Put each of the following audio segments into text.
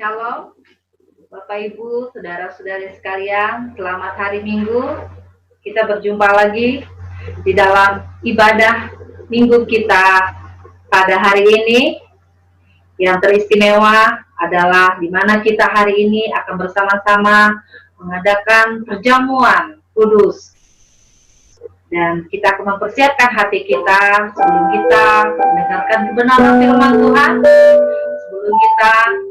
Shalom, Bapak Ibu, saudara-saudari sekalian, selamat hari Minggu. Kita berjumpa lagi di dalam ibadah Minggu kita pada hari ini. Yang teristimewa adalah di mana kita hari ini akan bersama-sama mengadakan perjamuan kudus. Dan kita akan mempersiapkan hati kita sebelum kita mendengarkan kebenaran firman Tuhan, sebelum kita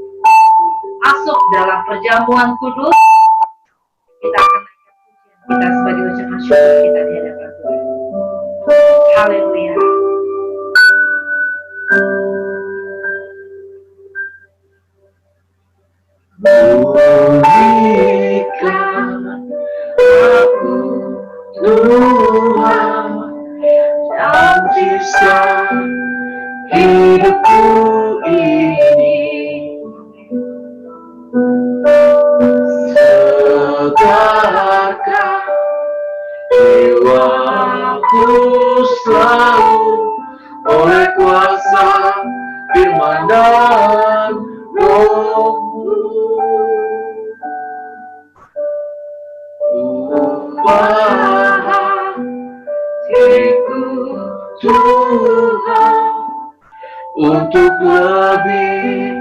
masuk dalam perjamuan kudus, kita akan kita sebagai ucapan syukur kita di hadapan Tuhan. Haleluya. Berikan aku Tuhan dalam kisah hidupku ini. Segarkan jiwaku selalu oleh kuasa firman dan Roh-Mu. Ubah hatiku Tuhan untuk lebih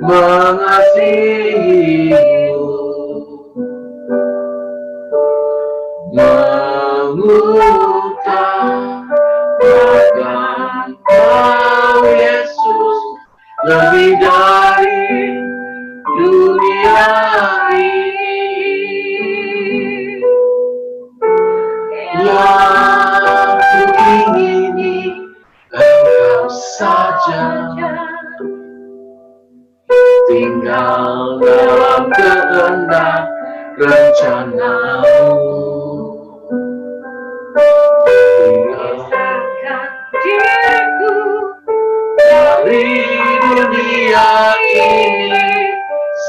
mengasihi-Mu, mengutamakan Kau Yesus lebih dari dunia ini. Yang ku ingini Engkau saja, tinggal dalam kehendak rencana-Mu. Tinggalkan diriku dari dunia ini,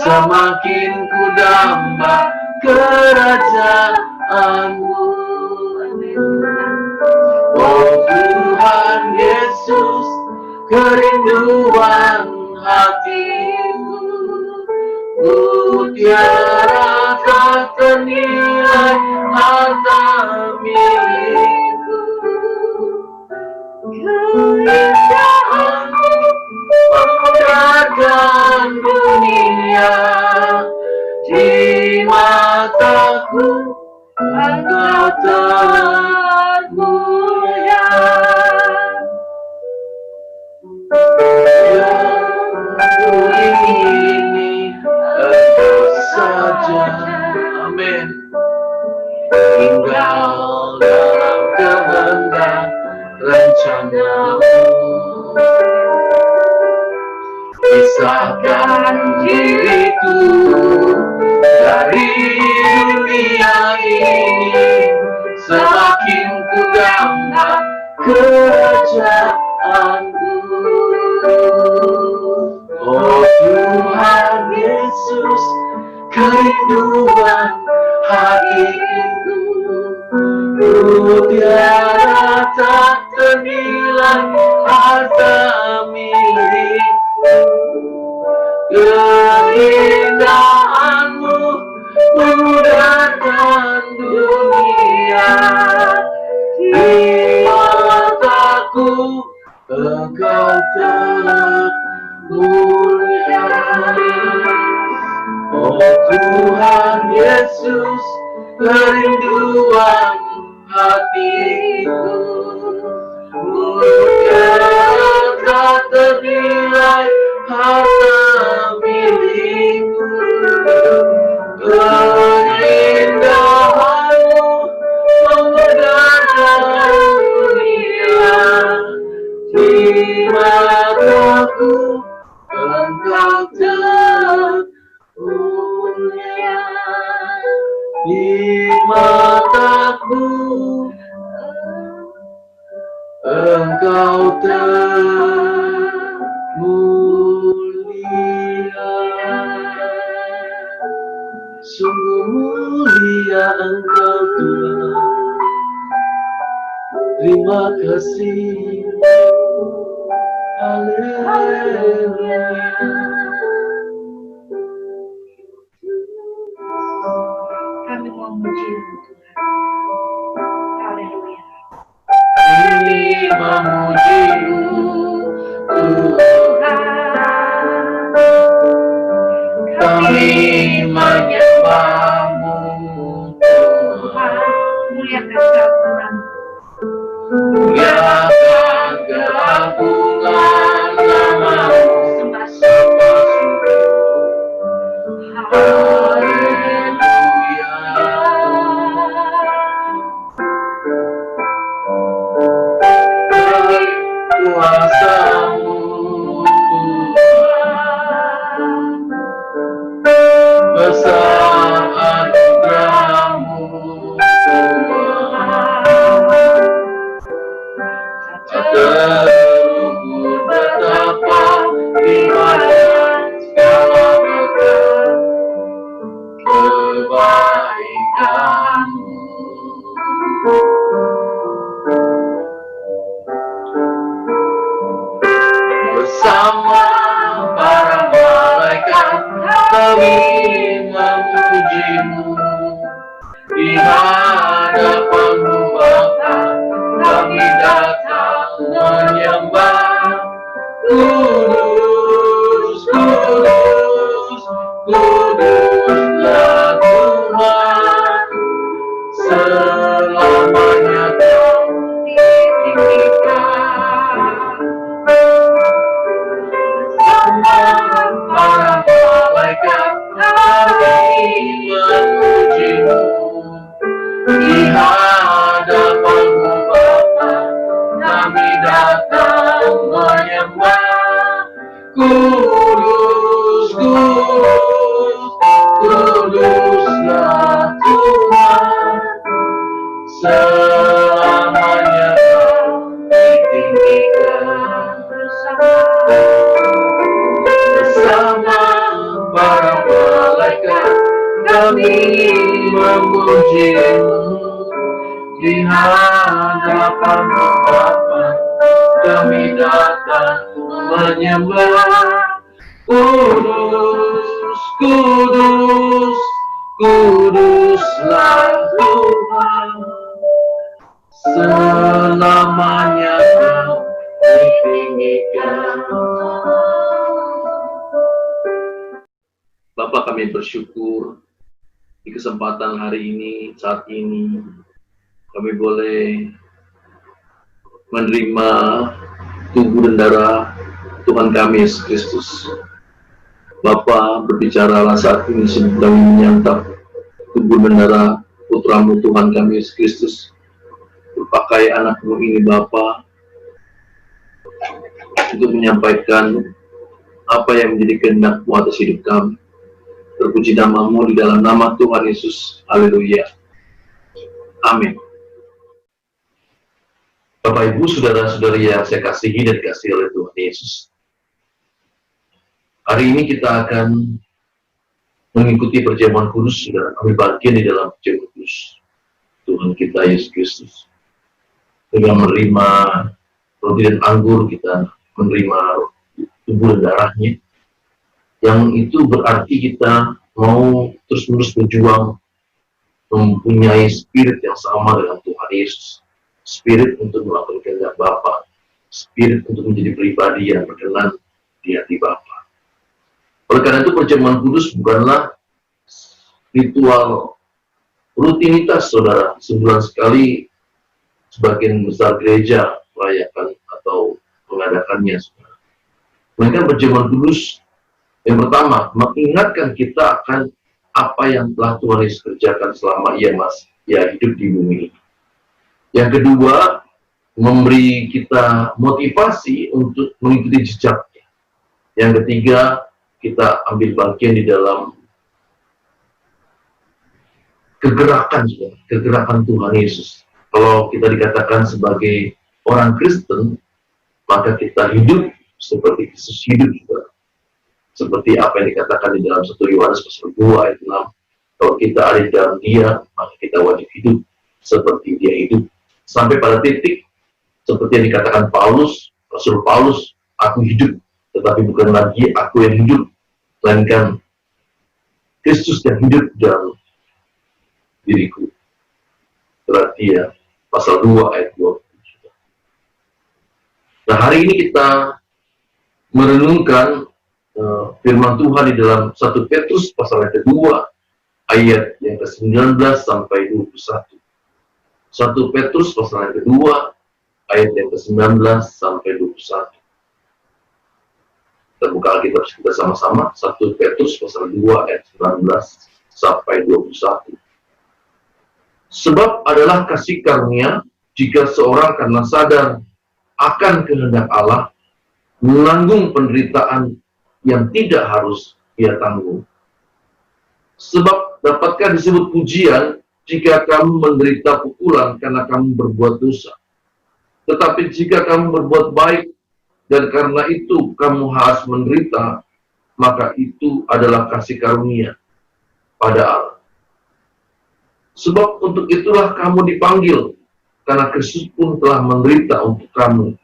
semakin ku damba kerajaan-Mu. Oh Tuhan Yesus, kerinduan hatiku, mutiara tak ternilai harta milikku. Keindahan-Mu memudarkan dunia, di mataku Engkau termulia. Yang ku ingini Engkau saja, amin. Tinggal dalam kehendak rencana-Mu. Pisahkan diriku dari dunia ini, semakin ku damba kerajaan-Mu. Oh Tuhan Yesus, kerinduan hatiku, mutiara tak ternilai harta milikku. Keindahan-Mu memudarkan dunia, di mataku Engkau termulia. Oh Tuhan Yesus, kerinduan hatiku, mutiara tak ternilai harta milikku. Keindahan-Mu memudarkan Engkau termulia, sungguh mulia Engkau Tuhan. Terima kasih, haleluya. Kami memuji-Mu Tuhan. Haleluya. Kami memuji-Mu Tuhan, kami menyembah-Mu Tuhan. Muliakan Tuhan. Muliakan keagungan nama-Mu, sembah syukur. Haleluya. Kuasa-Mu Tuhan, besar anugerah-Mu Tuhan, terukur betapa limpahnya segala berkat kebaikan-Mu. Bersama para malaikat kami memuji-Mu, di hadapan-Mu Bapa kami datang menyembah. Kudus, kudus, kuduslah Tuhan, selamanya Kau ditinggikan. Para malaikat kami memuji-Mu, di hadapan-Mu Bapa kami datang menyembah. Kudus, kudus, kuduslah Tuhan, selamanya Kau ditinggikan. Bersama para malaikat kami memuji-Mu, di hadapan-Mu Bapa kami datang menyembah. Kudus, kudus, kuduslah Tuhan, selamanya Kau ditinggikan. Bapa, kami bersyukur di kesempatan hari ini, saat ini kami boleh menerima tubuh dan darah Tuhan kami Yesus Kristus. Bapa, berbicaralah saat ini sebelum kami menyantap tubuh dan darah Putra-Mu Tuhan kami Yesus Kristus, berpakai anak-Mu ini Bapa, untuk menyampaikan apa yang menjadi kehendak-Mu atas hidup kami. Terpuji nama-Mu di dalam nama Tuhan Yesus. Haleluya. Amin. Bapak Ibu, saudara-saudari yang saya kasihi dan dikasihi oleh Tuhan Yesus. Hari ini kita akan mengikuti perjamuan kudus, saudara. Kami bagian di dalam perjamuan kudus Tuhan kita Yesus Kristus. Dengan menerima roti dan anggur, kita menerima tubuh dan darahnya. Yang itu berarti kita mau terus-menerus berjuang, mempunyai spirit yang sama dengan Tuhan Yesus. Spirit untuk melakukan kehendak Bapa, spirit untuk menjadi pribadi yang berkenan di hati Bapa. Oleh karena itu perjamuan kudus bukanlah ritual rutinitas, saudara. Sebulan sekali sebagian besar gereja merayakan atau mengadakannya, saudara. Melainkan perjamuan kudus yang pertama, mengingatkan kita akan apa yang telah Tuhan Yesus kerjakan selama Ia hidup di bumi ini. Yang kedua, memberi kita motivasi untuk mengikuti jejaknya. Yang ketiga, kita ambil bagian di dalam kegerakan Tuhan Yesus. Kalau kita dikatakan sebagai orang Kristen, maka kita hidup seperti Kristus hidup juga. Seperti apa yang dikatakan di dalam 1 Yohanes pasal 2 ayat 6. Kalau kita ada di dalam Dia, maka kita wajib hidup seperti Dia hidup. Sampai pada titik seperti yang dikatakan Paulus, Rasul Paulus, aku hidup, tetapi bukan lagi aku yang hidup, melainkan Kristus yang hidup dalam diriku. Galatia pasal 2 ayat 20. Nah, hari ini kita merenungkan firman Tuhan di dalam 1 Petrus pasal yang kedua ayat yang ke-19 sampai 21. 1 Petrus pasal yang kedua ayat yang ke-19 sampai 21. Kita buka Alkitab kita sama-sama. 1 Petrus pasal 2 ayat 19 sampai 21. Sebab adalah kasih karunia jika seorang karena sadar akan kehendak Allah menanggung penderitaan yang tidak harus ia tanggung. Sebab dapatkah disebut pujian jika kamu menderita pukulan karena kamu berbuat dosa. Tetapi jika kamu berbuat baik dan karena itu kamu harus menderita, maka itu adalah kasih karunia pada Allah. Sebab untuk itulah kamu dipanggil, karena Kristus pun telah menderita untuk kamu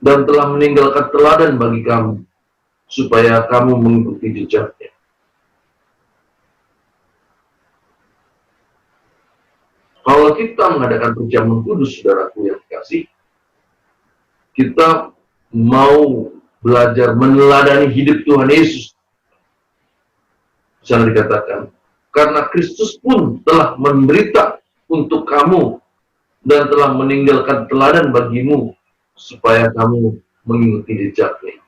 dan telah meninggalkan teladan bagi kamu, supaya kamu mengikuti jejaknya. Kalau kita mengadakan perjamuan kudus, saudaraku yang dikasih, kita mau belajar meneladani hidup Tuhan Yesus. Misalnya dikatakan, karena Kristus pun telah menderita untuk kamu dan telah meninggalkan teladan bagimu, supaya kamu mengikuti jejaknya.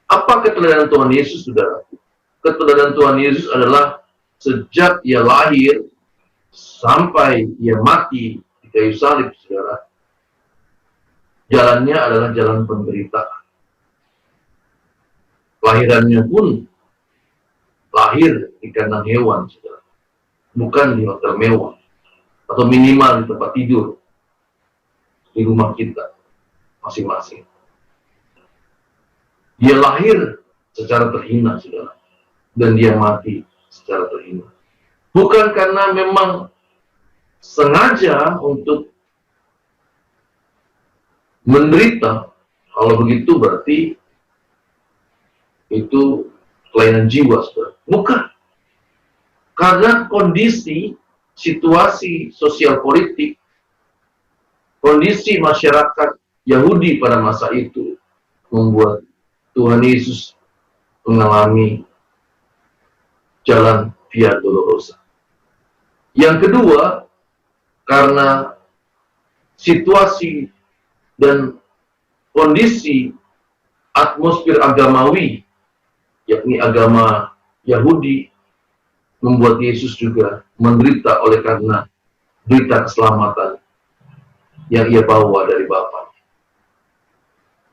Apa keteladanan Tuhan Yesus, saudara? Keteladanan Tuhan Yesus adalah sejak ia lahir sampai ia mati di kayu salib, saudara. Jalannya adalah jalan penderitaan. Lahirannya pun lahir di kandang hewan, saudara. Bukan di hotel mewah. Atau minimal di tempat tidur. Di rumah kita. Masing-masing. Dia lahir secara terhina, saudara. Dan dia mati secara terhina. Bukan karena memang sengaja untuk menderita. Kalau begitu berarti itu kelainan jiwa, saudara. Bukan. Karena kondisi, situasi sosial politik, kondisi masyarakat Yahudi pada masa itu membuat Tuhan Yesus mengalami jalan Via Dolorosa. Yang kedua, karena situasi dan kondisi atmosfer agamawi, yakni agama Yahudi, membuat Yesus juga menderita oleh karena berita keselamatan yang ia bawa dari Bapa.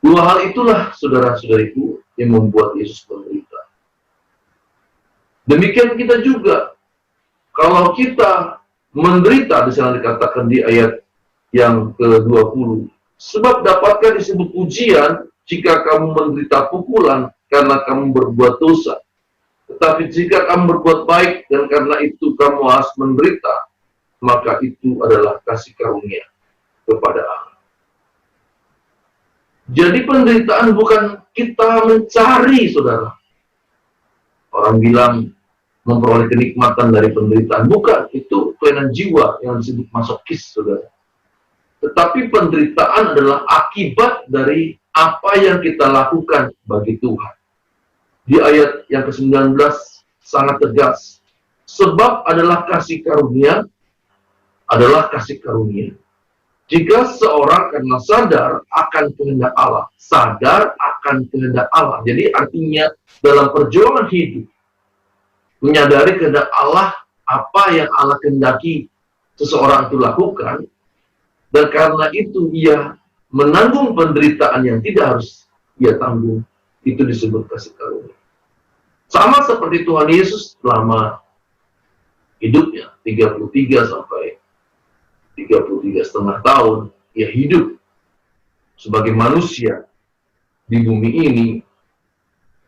Dua hal itulah, saudara-saudariku, yang membuat Yesus menderita. Demikian kita juga, kalau kita menderita, disana dikatakan di ayat yang ke-20, sebab dapatkah disebut pujian jika kamu menderita pukulan karena kamu berbuat dosa. Tetapi jika kamu berbuat baik dan karena itu kamu harus menderita, maka itu adalah kasih karunia kepada Allah. Jadi penderitaan bukan kita mencari, saudara. Orang bilang memperoleh kenikmatan dari penderitaan. Bukan, itu kelainan jiwa yang disebut masokis, saudara. Tetapi penderitaan adalah akibat dari apa yang kita lakukan bagi Tuhan. Di ayat yang ke-19 sangat tegas. Sebab adalah kasih karunia, adalah kasih karunia. Jika seorang karena sadar akan kehendak Allah, sadar akan kehendak Allah. Jadi artinya dalam perjuangan hidup, menyadari kehendak Allah, apa yang Allah kehendaki seseorang itu lakukan, dan karena itu ia menanggung penderitaan yang tidak harus ia tanggung, itu disebut kasih karunia. Sama seperti Tuhan Yesus selama hidupnya, 33 sampai 33,5 tahun, ia hidup sebagai manusia di bumi ini,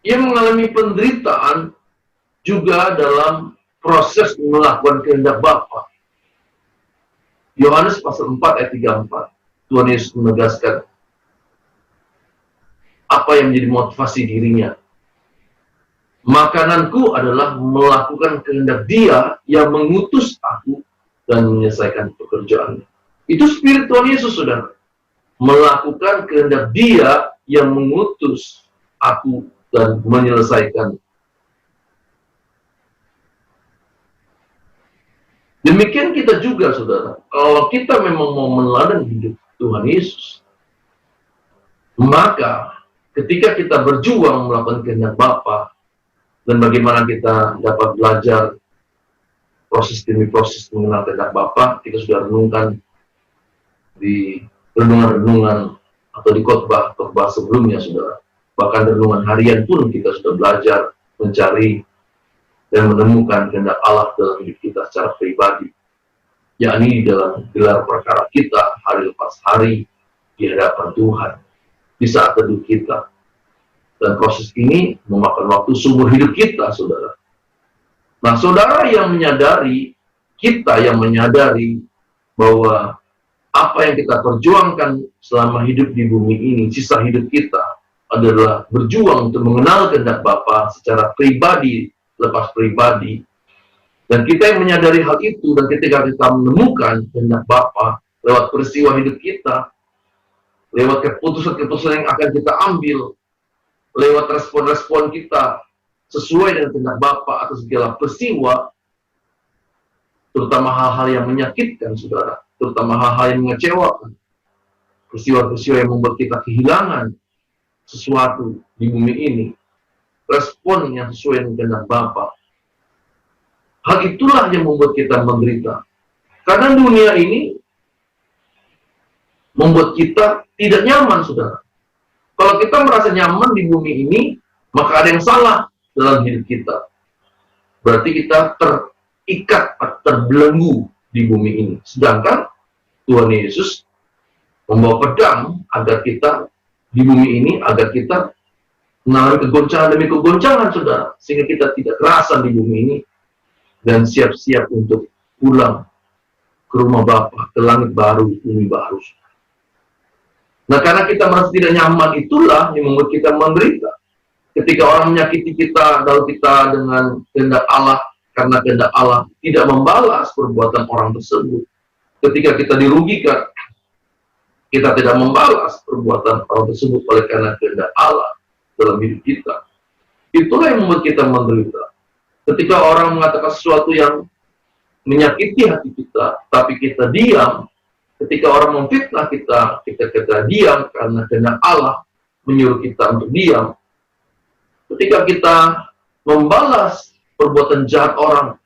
ia mengalami penderitaan juga dalam proses melakukan kehendak Bapa. Yohanes pasal 4 ayat 34, Tuhan Yesus menegaskan apa yang menjadi motivasi dirinya. Makananku adalah melakukan kehendak Dia yang mengutus aku dan menyelesaikan pekerjaannya. Itu spirit Tuhan Yesus, saudara. Melakukan kehendak Dia yang mengutus aku dan menyelesaikan. Demikian kita juga, saudara. Kalau kita memang mau meneladani hidup Tuhan Yesus, maka ketika kita berjuang melakukan kehendak Bapa, dan bagaimana kita dapat belajar proses demi proses mengenal kehendak Bapa, kita sudah renungkan di renungan-renungan atau di khotbah-khotbah sebelumnya, saudara. Bahkan renungan harian pun kita sudah belajar mencari dan menemukan kehendak Allah dalam hidup kita secara pribadi, yakni dalam gelar perkara kita hari lepas hari di hadapan Tuhan, di saat teduh kita. Dan proses ini memakan waktu seumur hidup kita, saudara. Nah, saudara yang menyadari, kita yang menyadari bahwa apa yang kita perjuangkan selama hidup di bumi ini, sisa hidup kita, adalah berjuang untuk mengenal kehendak Bapa secara pribadi, lepas pribadi. Dan kita yang menyadari hal itu, dan ketika kita menemukan kehendak Bapa lewat peristiwa hidup kita, lewat keputusan-keputusan yang akan kita ambil, lewat respon-respon kita sesuai dengan kehendak Bapa atas segala peristiwa, terutama hal-hal yang menyakitkan, saudara, terutama hal-hal yang mengecewakan, peristiwa-peristiwa yang membuat kita kehilangan sesuatu di bumi ini, respon yang sesuai dengan kehendak Bapa. Hal itulah yang membuat kita menderita. Karena dunia ini membuat kita tidak nyaman, saudara. Kalau kita merasa nyaman di bumi ini, maka ada yang salah dalam hidup kita. Berarti kita terikat, terbelenggu di bumi ini. Sedangkan Tuhan Yesus membawa pedang agar kita di bumi ini, agar kita mengalami kegoncangan demi kegoncangan, saudara. Sehingga kita tidak kerasan di bumi ini dan siap-siap untuk pulang ke rumah Bapa, ke langit baru, bumi baru. Nah, karena kita merasa tidak nyaman, itulah yang membuat kita menderita. Ketika orang menyakiti kita, lalu kita dengan kehendak Allah, karena kehendak Allah tidak membalas perbuatan orang tersebut. Ketika kita dirugikan, kita tidak membalas perbuatan orang tersebut oleh karena kehendak Allah dalam hidup kita. Itulah yang membuat kita menderita. Ketika orang mengatakan sesuatu yang menyakiti hati kita, tapi kita diam. Ketika orang memfitnah kita diam karena kehendak Allah menyuruh kita untuk diam. Ketika kita membalas perbuatan jahat orang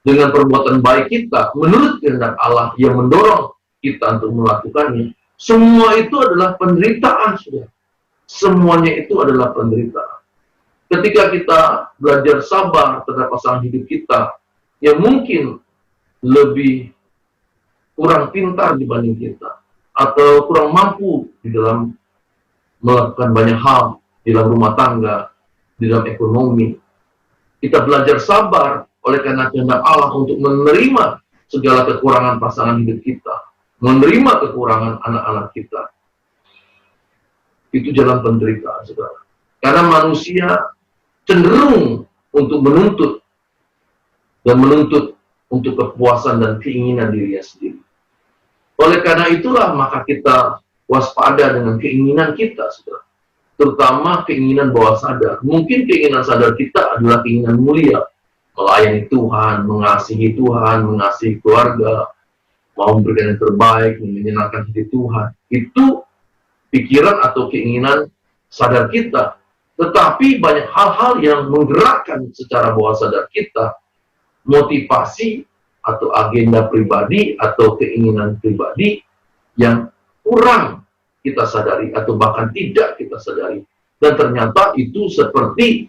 dengan perbuatan baik kita, menurut kehendak Allah yang mendorong kita untuk melakukannya, semua itu adalah penderitaan, sudah. Semuanya itu adalah penderitaan. Ketika kita belajar sabar terhadap pasangan hidup kita, yang mungkin lebih kurang pintar dibanding kita, atau kurang mampu di dalam melakukan banyak hal, di dalam rumah tangga, di dalam ekonomi. Kita belajar sabar oleh karena kehendak Allah untuk menerima segala kekurangan pasangan hidup kita, menerima kekurangan anak-anak kita. Itu jalan penderitaan, saudara. Karena manusia cenderung untuk menuntut dan menuntut untuk kepuasan dan keinginan dirinya sendiri. Oleh karena itulah maka kita waspada dengan keinginan kita, saudara. Terutama keinginan bawah sadar. Mungkin keinginan sadar kita adalah keinginan mulia, melayani Tuhan, mengasihi Tuhan, mengasihi keluarga, mau memberikan yang terbaik, menyenangkan hati Tuhan. Itu pikiran atau keinginan sadar kita. Tetapi banyak hal-hal yang menggerakkan secara bawah sadar kita, motivasi atau agenda pribadi atau keinginan pribadi yang kurang kita sadari atau bahkan tidak kita sadari. Dan ternyata itu seperti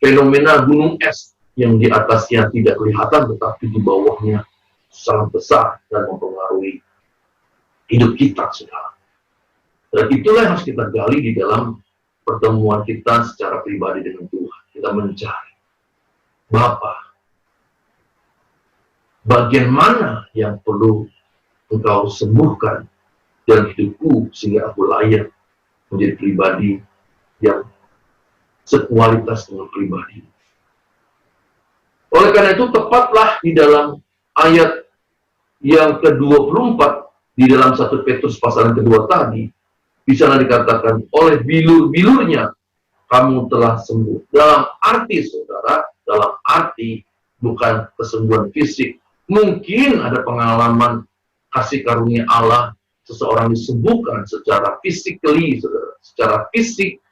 fenomena gunung es yang di atasnya tidak kelihatan tetapi di bawahnya sangat besar dan mempengaruhi hidup kita, saudara. Dan itulah yang harus kita gali di dalam pertemuan kita secara pribadi dengan Tuhan. Kita mencari, Bapa, bagian mana yang perlu Engkau sembuhkan dalam hidupku sehingga aku layak menjadi pribadi yang sekualitas dengan pribadi. Oleh karena itu, tepatlah di dalam ayat yang ke-24 di dalam 1 Petrus pasal yang kedua tadi, di sana dikatakan, oleh bilur-bilurnya kamu telah sembuh. Dalam arti, saudara, dalam arti bukan kesembuhan fisik. Mungkin ada pengalaman kasih karunia Allah, seseorang disembuhkan secara physically, saudara, secara fisik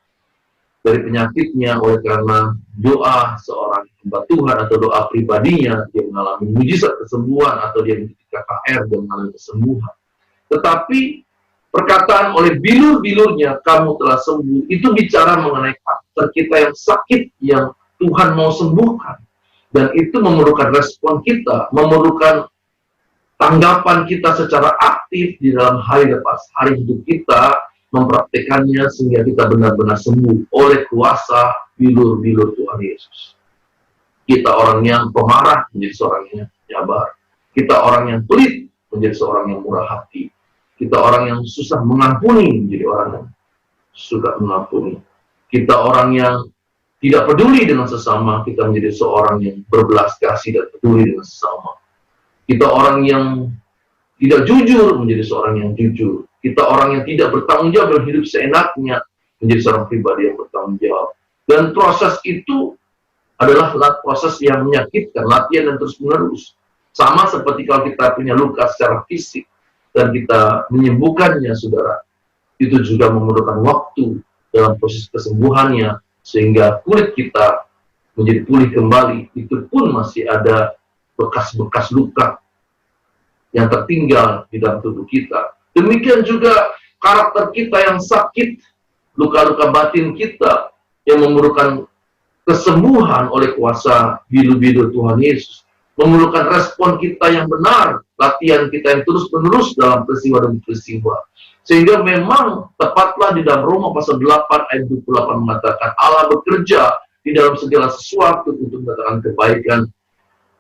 dari penyakitnya oleh karena doa seorang hamba Tuhan atau doa pribadinya, dia mengalami mujizat kesembuhan, atau dia menjadi KKR dan mengalami kesembuhan. Tetapi perkataan oleh bilur-bilurnya kamu telah sembuh, itu bicara mengenai karakter kita yang sakit, yang Tuhan mau sembuhkan. Dan itu memerlukan respon kita, memerlukan tanggapan kita secara aktif di dalam hari lepas hari hidup kita, mempraktekannya sehingga kita benar-benar sembuh oleh kuasa bilur-bilur Tuhan Yesus. Kita orang yang pemarah menjadi seorang yang nyabar. Kita orang yang pelit menjadi seorang yang murah hati. Kita orang yang susah mengampuni menjadi orang yang suka mengampuni. Kita orang yang tidak peduli dengan sesama, kita menjadi seorang yang berbelas kasih dan peduli dengan sesama. Kita orang yang tidak jujur menjadi seorang yang jujur. Kita orang yang tidak bertanggung jawab dalam hidup seenaknya menjadi seorang pribadi yang bertanggung jawab. Dan proses itu adalah proses yang menyakitkan, latihan dan terus-menerus. Sama seperti kalau kita punya luka secara fisik dan kita menyembuhkannya, saudara, itu juga memerlukan waktu dalam proses kesembuhannya sehingga kulit kita menjadi pulih kembali. Itu pun masih ada bekas-bekas luka yang tertinggal di dalam tubuh kita. Demikian juga karakter kita yang sakit, luka-luka batin kita yang memerlukan kesembuhan oleh kuasa bilu-bilu Tuhan Yesus. Memerlukan respon kita yang benar, latihan kita yang terus-menerus dalam peristiwa demi peristiwa. Sehingga memang tepatlah di dalam Roma pasal 8 ayat 28 mengatakan Allah bekerja di dalam segala sesuatu untuk mendatangkan kebaikan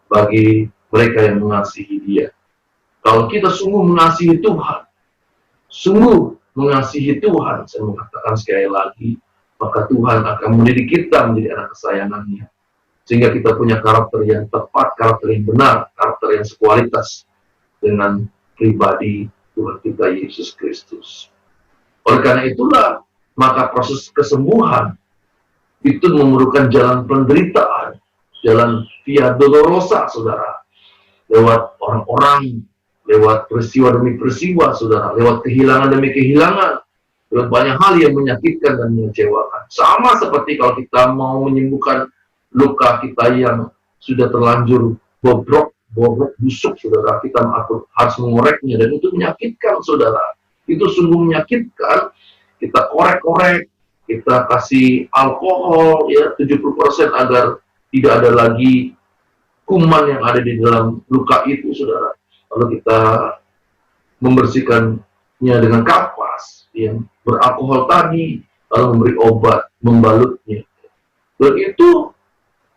bagi mereka yang mengasihi Dia. Kalau kita sungguh mengasihi Tuhan, sungguh mengasihi Tuhan, saya mengatakan sekali lagi, maka Tuhan akan mendidik kita menjadi anak kesayangannya. Sehingga kita punya karakter yang tepat, karakter yang benar, karakter yang sekualitas dengan pribadi Tuhan kita Yesus Kristus. Oleh karena itulah, maka proses kesembuhan itu memerlukan jalan penderitaan, jalan via dolorosa, saudara. Lewat orang-orang, lewat peristiwa demi peristiwa, saudara, lewat kehilangan demi kehilangan, lewat banyak hal yang menyakitkan dan mengecewakan. Sama seperti kalau kita mau menyembuhkan luka kita yang sudah terlanjur bobrok, busuk, saudara, kita harus mengoreknya, dan itu menyakitkan, saudara. Itu sungguh menyakitkan. Kita korek-korek, kita kasih alkohol, ya, 70% agar tidak ada lagi kuman yang ada di dalam luka itu, saudara. Lalu kita membersihkannya dengan kapas yang beralkohol tadi, lalu memberi obat, membalutnya. Dan itu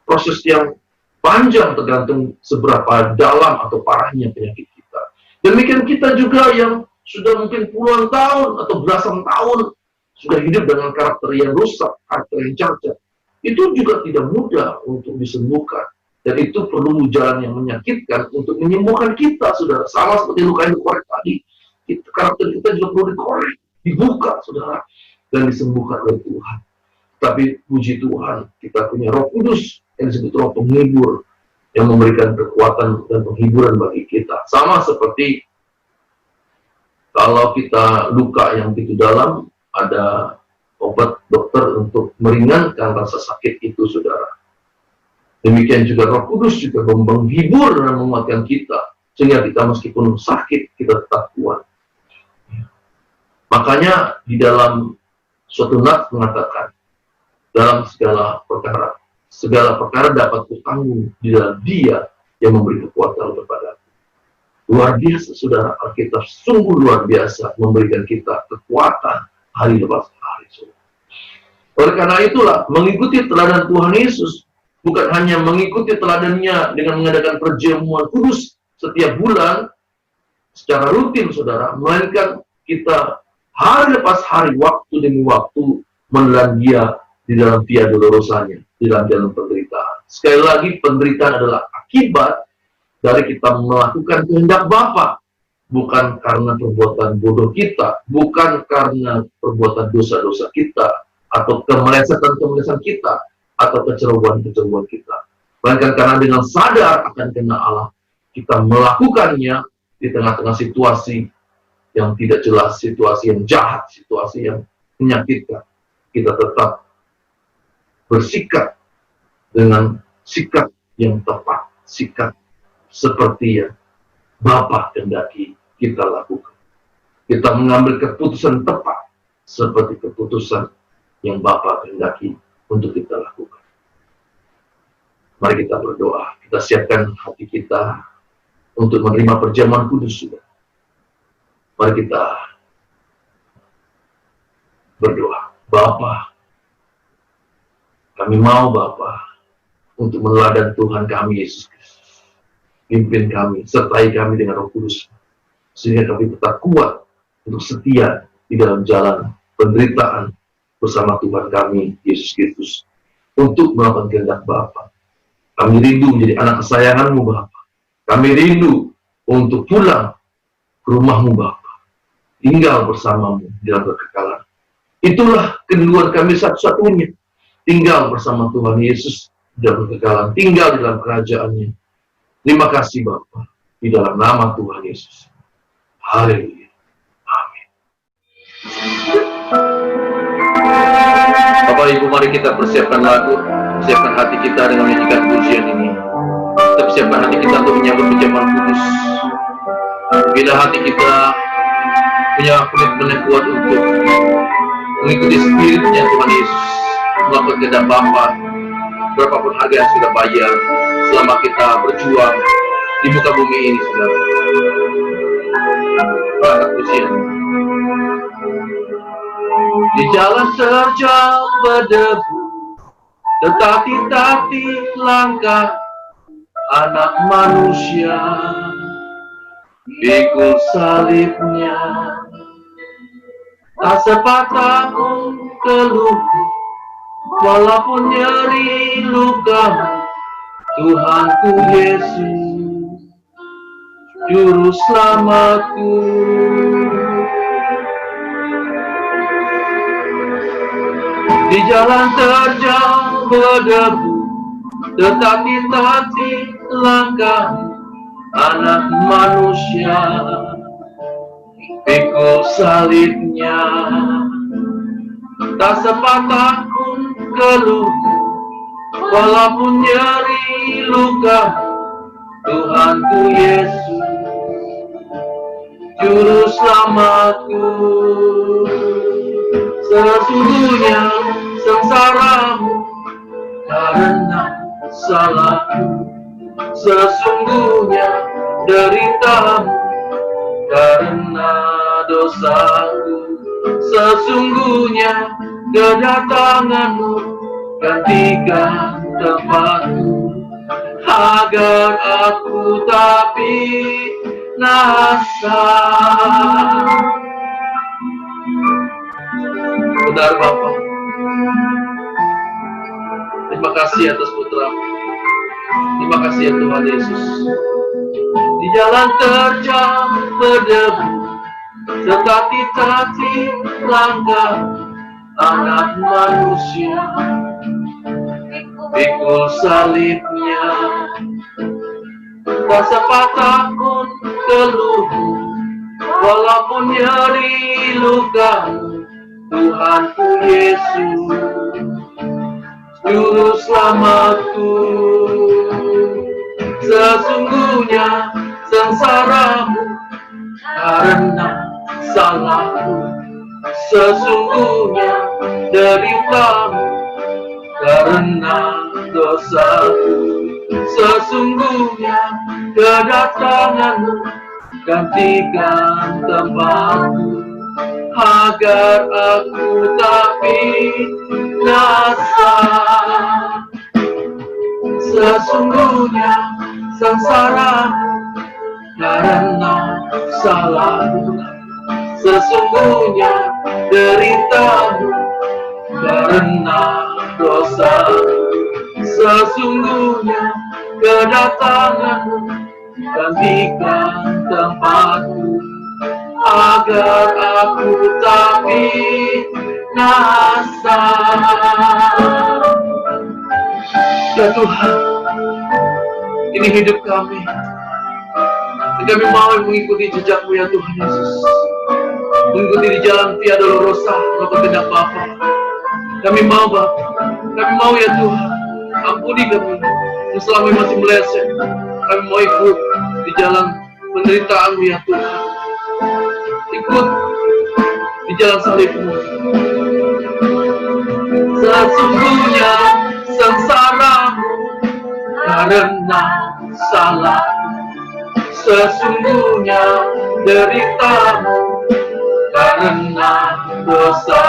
proses yang panjang tergantung seberapa dalam atau parahnya penyakit kita. Demikian kita juga yang sudah mungkin puluhan tahun atau belasan tahun sudah hidup dengan karakter yang rusak, karakter yang cacat. Itu juga tidak mudah untuk disembuhkan. Dan itu perlu jalan yang menyakitkan untuk menyembuhkan kita, saudara. Sama seperti luka yang dikorek tadi. Karakter kita juga perlu dikorek, dibuka, saudara. Dan disembuhkan oleh Tuhan. Tapi puji Tuhan, kita punya Roh Kudus yang disebut Roh Penghibur, yang memberikan kekuatan dan penghiburan bagi kita. Sama seperti kalau kita luka yang begitu dalam, ada obat dokter untuk meringankan rasa sakit itu, saudara. Demikian juga Roh Kudus juga menghibur dan menguatkan kita, sehingga kita meskipun sakit, kita tetap kuat. Makanya di dalam suatu nats mengatakan, dalam segala perkara dapat kutanggung di dalam Dia yang memberi kekuatan kepadaku. Luar biasa, saudara. Alkitab sungguh luar biasa memberikan kita kekuatan hari lepas hari. Oleh karena itulah, mengikuti teladan Tuhan Yesus bukan hanya mengikuti teladannya dengan mengadakan perjamuan kudus setiap bulan secara rutin, saudara, melainkan kita hari lepas hari, waktu demi waktu menelan dia di dalam via dolorosanya, di dalam jalan penderitaan. Sekali lagi, penderitaan adalah akibat dari kita melakukan kehendak Bapa, bukan karena perbuatan bodoh kita, bukan karena perbuatan dosa-dosa kita, atau kemelesetan-kemelesetan kita, atau kecerobohan-kecerobohan kita. Melainkan karena dengan sadar akan kehendak Allah, kita melakukannya di tengah-tengah situasi yang tidak jelas, situasi yang jahat, situasi yang menyakitkan. Kita tetap bersikap dengan sikap yang tepat, sikap seperti yang Bapa kehendaki kita lakukan. Kita mengambil keputusan tepat seperti keputusan yang Bapa kehendaki untuk kita lakukan. Mari kita berdoa. Kita siapkan hati kita untuk menerima perjamuan kudus sudah. Mari kita berdoa. Bapa, kami mau Bapa untuk meneladani Tuhan kami Yesus Kristus. Pimpin kami, sertai kami dengan Roh Kudus, sehingga kami tetap kuat untuk setia di dalam jalan penderitaan bersama Tuhan kami Yesus Kristus untuk melakukan kehendak Bapa. Kami rindu menjadi anak kesayangan-Mu Bapa. Kami rindu untuk pulang ke rumah-Mu Bapa, tinggal bersama-Mu di dalam kekekalan. Itulah kerinduan kami satu-satunya, tinggal bersama Tuhan Yesus di dalam kekekalan, tinggal di dalam kerajaan-Nya. Terima kasih Bapa, di dalam nama Tuhan Yesus. Haleluya. Amin. Bapak Ibu, mari kita persiapkan lagu, persiapkan hati kita dengan menyanyikan pujian ini. Kita persiapkan hati kita untuk menyambut perjamuan kudus. Bila hati kita punya komitmen yang kuat untuk mengikuti spiritnya Tuhan Yesus, melakukan kehendak Bapa, berapapun harga yang sudah bayar selama kita berjuang di muka bumi ini, saudara. Angkat pujian. Di jalan terjal berdebu, tertatih-tatih langkah anak manusia, pikul salibnya, tak sepatah pun keluh, walaupun nyeri luka. Tuhanku Yesus, Juru Selamatku. Di jalan terjal berdebu, tertatih-tatih langkah anak manusia, pikul salibnya, tak sepatah pun keluh, walaupun nyeri luka. Tuhanku Yesus, Juru Selamatku. Sesungguhnya sengsaramu karena salahku, sesungguhnya deritamu karena dosaku, sesungguhnya kedatanganmu gantikan tempatku, agar aku tak binasa. Benar Bapa, terima kasih atas Putra, terima kasih ya Tuhan Yesus. Di jalan terjal berdebu, tertatih-tatih langkah anak manusia, pikul salibnya, tak sepatah pun keluh, walaupun nyeri luka. Tuhanku Yesus, Juru Selamatku. Sesungguhnya sengsaramu karena salahku, sesungguhnya deritamu karena dosaku, sesungguhnya kedatanganmu gantikan tempatku, agar aku tak binasa. Sesungguhnya sengsara karena salahmu, sesungguhnya deritamu karena dosa. Sesungguhnya kedatanganmu gantikan tempatku, agar aku tak binasa. Ya Tuhan, ini hidup kami. Kami mau mengikuti jejak-Mu ya Tuhan Yesus. Mengikuti di jalan Via Dolorosa, melakukan kehendak Bapa. Kami mau Bapa, kami mau ya Tuhan. Ampuni kami yang selama ini masih meleset. Kami mau ikut di jalan penderitaan-Mu ya Tuhan. Ikut di jalan salib-Mu. Sesungguhnya sengsaramu karena salah, sesungguhnya deritamu karena dosa.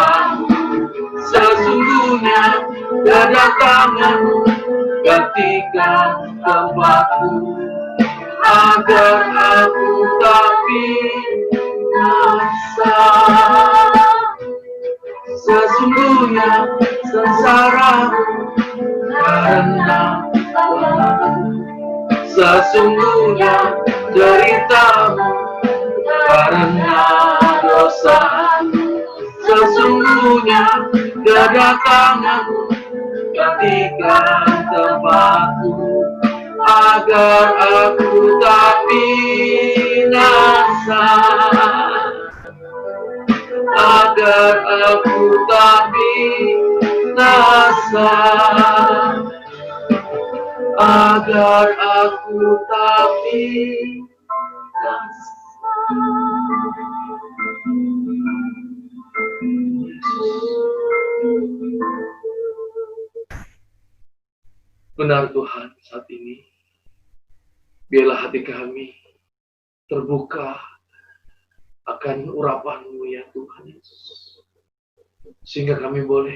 Sesungguhnya kedatanganmu gantikan tempatku, agar aku tak binasa. Sesungguhnya sengsaramu karena salah, sesungguhnya deritamu karena dosa. Sesungguhnya kedatanganmu gantikan tempatku, agar aku tak binasa. Agar aku tak binasa. Agar aku tak binasa. Benar Tuhan, saat ini biarlah hati kami terbuka akan urapan-Mu ya Tuhan Yesus, sehingga kami boleh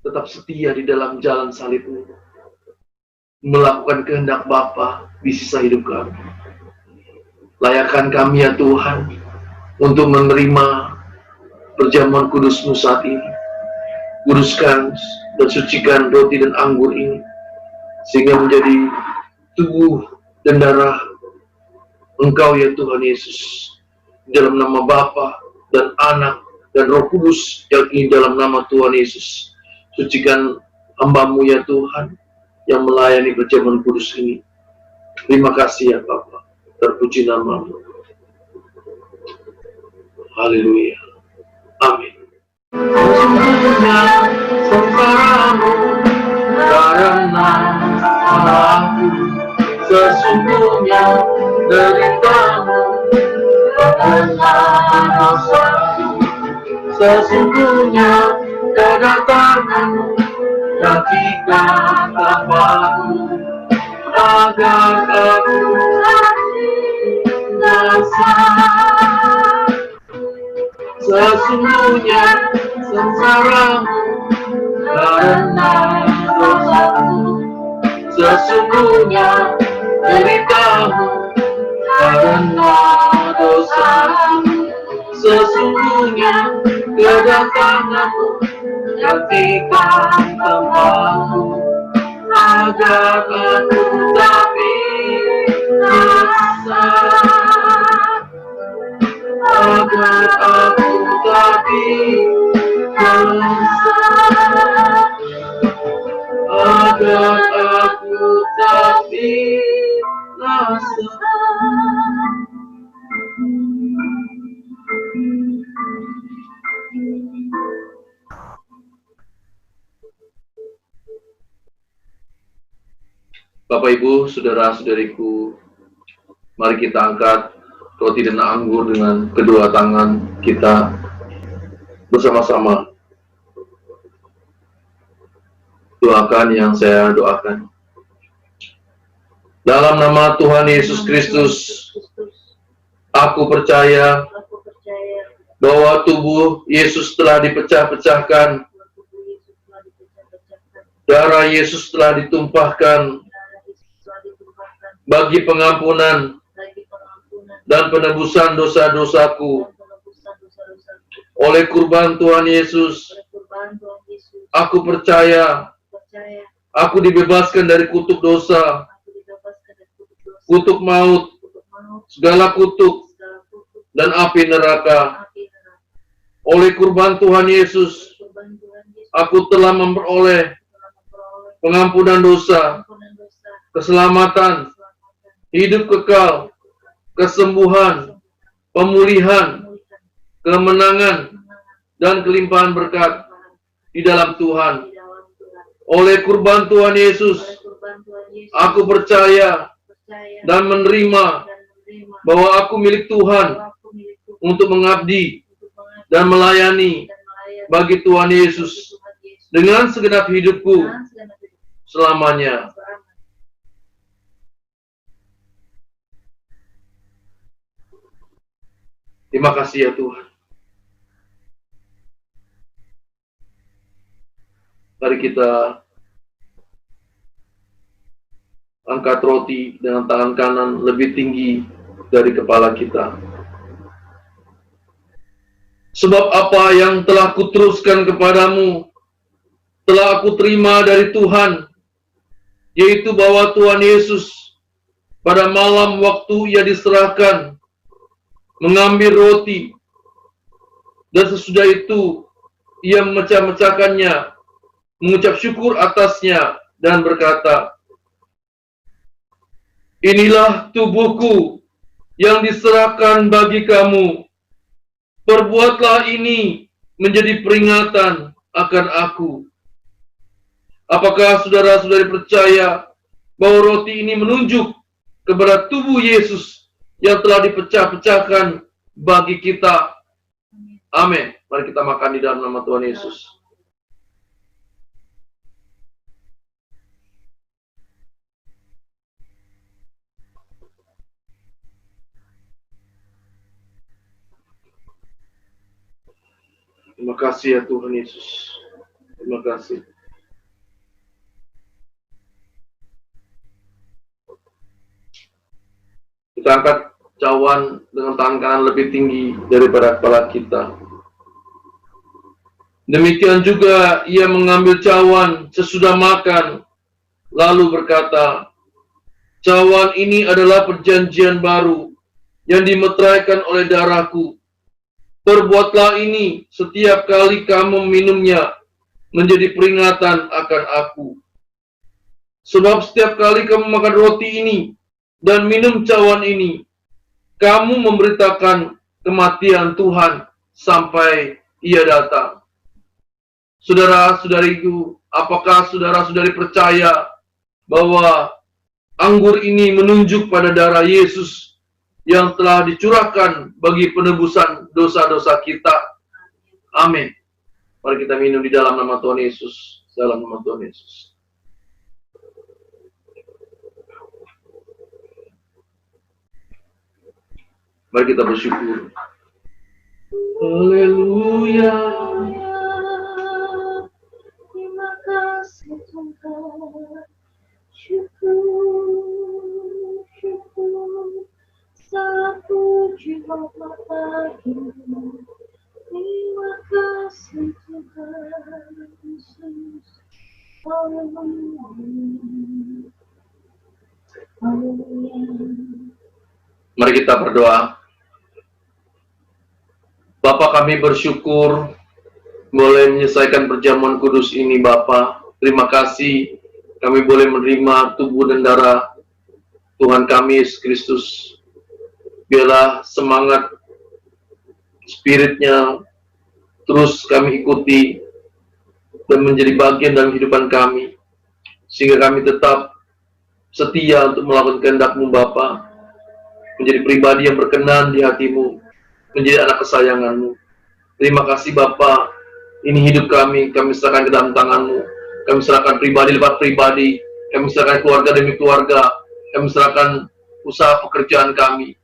tetap setia di dalam jalan salib-Mu, melakukan kehendak Bapa di sisa hidup kami. Layakkan kami ya Tuhan untuk menerima perjamuan kudus-Mu saat ini. Kuduskan dan sucikan roti dan anggur ini, sehingga menjadi tubuh dan darah Engkau ya Tuhan Yesus. Dalam nama Bapa dan Anak dan Roh Kudus, yang ini dalam nama Tuhan Yesus. Sucikan hamba-Mu ya Tuhan, yang melayani perjamuan kudus ini. Terima kasih ya Bapa, terpuji nama-Mu. Haleluya. Amin. Sesungguhnya sengsaramu karena salahku, sesungguhnya deritamu karena dosaku. Sesungguhnya kedatanganmu gantikan tempatku, agar aku tak binasa. Sesungguhnya sengsaramu karena dosaku, sesungguhnya deritamu karena dosaku. Sesungguhnya kedatanganmu gantikan tempatku, agar aku tak binasa. Agar aku tak binasa. Agar aku tak binasa. Bapak Ibu, saudara-saudariku, mari kita angkat roti dan anggur dengan kedua tangan kita bersama-sama. Doakan yang saya doakan. Dalam nama Tuhan Yesus Kristus, aku percaya bahwa tubuh Yesus telah dipecah-pecahkan, darah Yesus telah ditumpahkan bagi pengampunan dan penebusan dosa-dosaku. Oleh kurban Tuhan Yesus, aku percaya aku dibebaskan dari kutuk dosa, kutuk maut, segala kutuk, dan api neraka. Oleh kurban Tuhan Yesus, aku telah memperoleh pengampunan dosa, keselamatan, hidup kekal, kesembuhan, pemulihan, kemenangan, dan kelimpahan berkat di dalam Tuhan. Oleh kurban Tuhan Yesus, aku percaya dan menerima bahwa aku milik Tuhan untuk mengabdi dan melayani bagi Tuhan Yesus dengan segenap hidupku selamanya. Terima kasih ya Tuhan. Mari kita angkat roti dengan tangan kanan lebih tinggi dari kepala kita. Sebab apa yang telah kuteruskan kepadamu, telah aku terima dari Tuhan, yaitu bahwa Tuhan Yesus pada malam waktu Ia diserahkan, mengambil roti, dan sesudah itu Ia memecah-mecahkannya, mengucap syukur atasnya, dan berkata, "Inilah tubuhku yang diserahkan bagi kamu. Perbuatlah ini menjadi peringatan akan aku." Apakah saudara-saudari percaya bahwa roti ini menunjuk kepada tubuh Yesus yang telah dipecah-pecahkan bagi kita? Amin. Mari kita makan di dalam nama Tuhan Yesus. Terima kasih ya Tuhan Yesus. Terima kasih. Kita angkat cawan dengan tangan kanan lebih tinggi daripada kepala kita. Demikian juga Ia mengambil cawan sesudah makan, lalu berkata, "Cawan ini adalah perjanjian baru yang dimeteraikan oleh darahku. Perbuatlah ini setiap kali kamu minumnya menjadi peringatan akan aku. Sebab setiap kali kamu makan roti ini dan minum cawan ini, kamu memberitakan kematian Tuhan sampai Ia datang." Saudara-saudariku, apakah saudara-saudari percaya bahwa anggur ini menunjuk pada darah Yesus yang telah dicurahkan bagi penebusan dosa-dosa kita? Amin. Mari kita minum di dalam nama Tuhan Yesus. Dalam nama Tuhan Yesus. Mari kita bersyukur. Haleluya. Terima kasih Tuhan. Syukur, syukur. Salam puji Bapa bagimu. Terima kasih Tuhan Yesus. Haleluya. Haleluya. Mari kita berdoa. Bapa, kami bersyukur boleh menyelesaikan perjamuan kudus ini, Bapa. Terima kasih kami boleh menerima tubuh dan darah Tuhan kami Yesus Kristus. Biarlah semangat spiritnya terus kami ikuti dan menjadi bagian dalam kehidupan kami, sehingga kami tetap setia untuk melakukan kehendak-Mu, Bapa, menjadi pribadi yang berkenan di hati-Mu, menjadi anak kesayangan-Mu. Terima kasih Bapa, ini hidup kami serahkan ke dalam tangan-Mu. Kami serahkan pribadi lewat pribadi, kami serahkan keluarga demi keluarga, kami serahkan usaha pekerjaan kami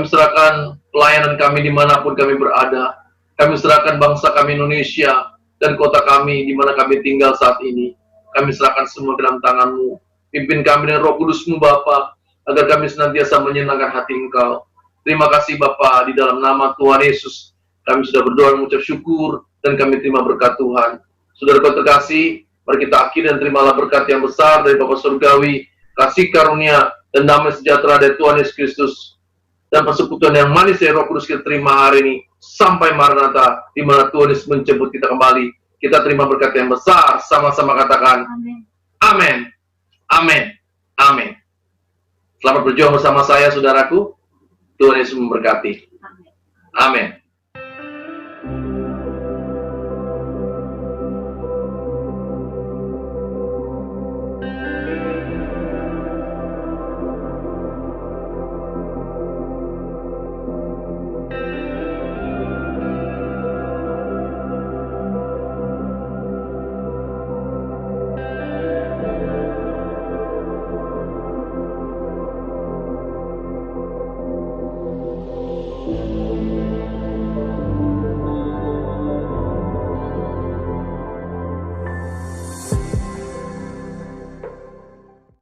serahkan pelayanan kami dimanapun kami berada. Kami serahkan bangsa kami Indonesia dan kota kami di mana kami tinggal saat ini. Kami serahkan semua ke dalam tangan-Mu. Pimpin kami dengan Roh Kudus-Mu Bapa, agar kami senantiasa menyenangkan hati Engkau. Terima kasih Bapa, di dalam nama Tuhan Yesus kami sudah berdoa mengucap syukur dan kami terima berkat Tuhan. Saudara terkasih, mari kita akhiri dan terimalah berkat yang besar dari Bapa Surgawi, kasih karunia dan damai sejahtera dari Tuhan Yesus Kristus, dan persekutuan yang manis dari Roh Kudus kita terima hari ini sampai Maranatha, di mana Tuhan Yesus menjemput kita kembali. Kita terima berkat yang besar, sama-sama katakan amin, amin, amin. Selamat berjuang bersama saya, saudaraku. Tuhan Yesus memberkati. Amin.